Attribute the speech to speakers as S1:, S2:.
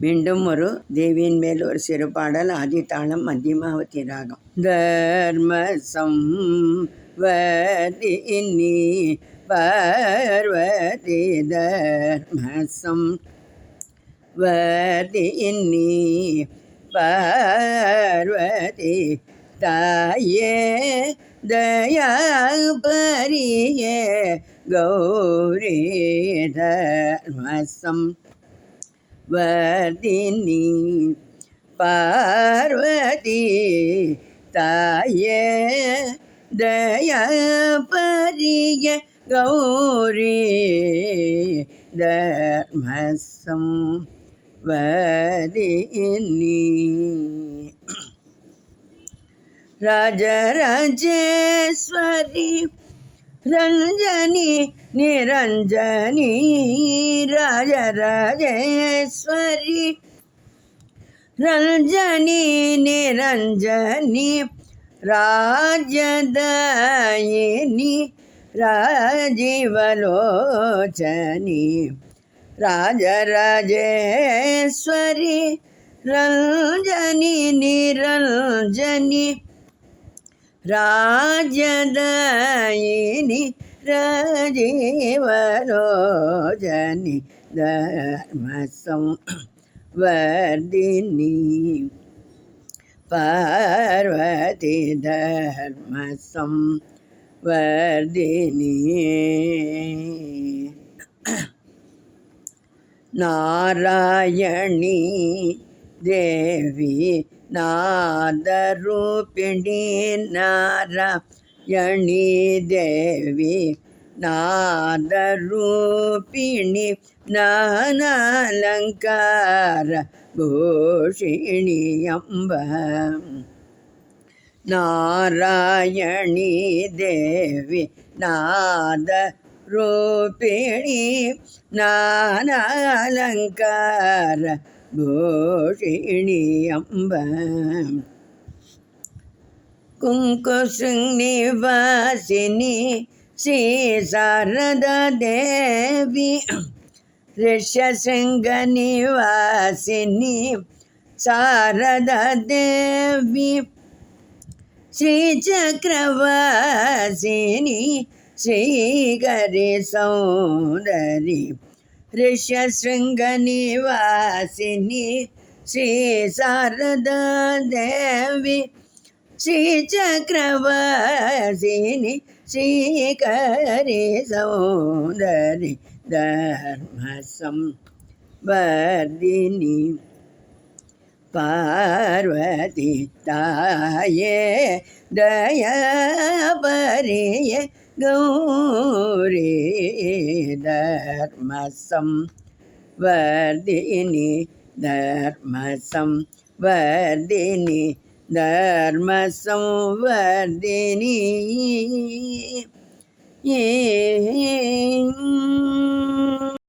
S1: மீண்டும் ஒரு தேவியின் மேல் ஒரு சிறு பாடல். ஆதி தாளம், மத்தியமாவதி ராகம். தர்மசம் வதினி பார்வதி தர்மசம் வதினி பார்வதி தாயே தயாபரியே கௌரி தர்மசம் வர்தினி பார்வதி தாயே தயாபரிய கௌரி தர்மசம் வர்தினி ராஜராஜேஸ்வரி ரஞ்சனி நிரஞ்சனி ராஜராஜேஸ்வரி ரஞ்சனி நிரஞ்சனி ராஜதாயினி ராஜீவலோச்சனி ராஜராஜேஸ்வரி ரஞ்சனி நிரஞ்சனி ராஜதாயினி ராஜீவலோச்சனி தர்மசம் வர்தினி பார்வதி தர்மசம் வர்தினி நாராயணி தேவி நாதரூபிணி நாராயணி தேவி நாதரூபிணி நானாலங்கார பூஷிணி அம்ப நாராயணி தேவி நாதரூபிணி நானாலங்கார பூஷிணி அம்ப குங்குசுநிவாசினி ஸ்ரீ சாரதா தேவி ரிஷசிங்க நிவாசினி சாரதா தேவி ஸ்ரீ சக்கரவாசினி ஸ்ரீகரி சௌந்தரி ரிஷசிங்க நிவாசினி ஸ்ரீ சாரதா தேவி ஸ்ரீ சக்கரவாசினி ஸ்ரீகரி சௌந்தரி தர்மசம் வர்தினி பார்வதி தாயே தயாபரிய கௌரி தர்மசம் வர்தினி தர்மசம் வர்தினி தர்மசம் வர்தினி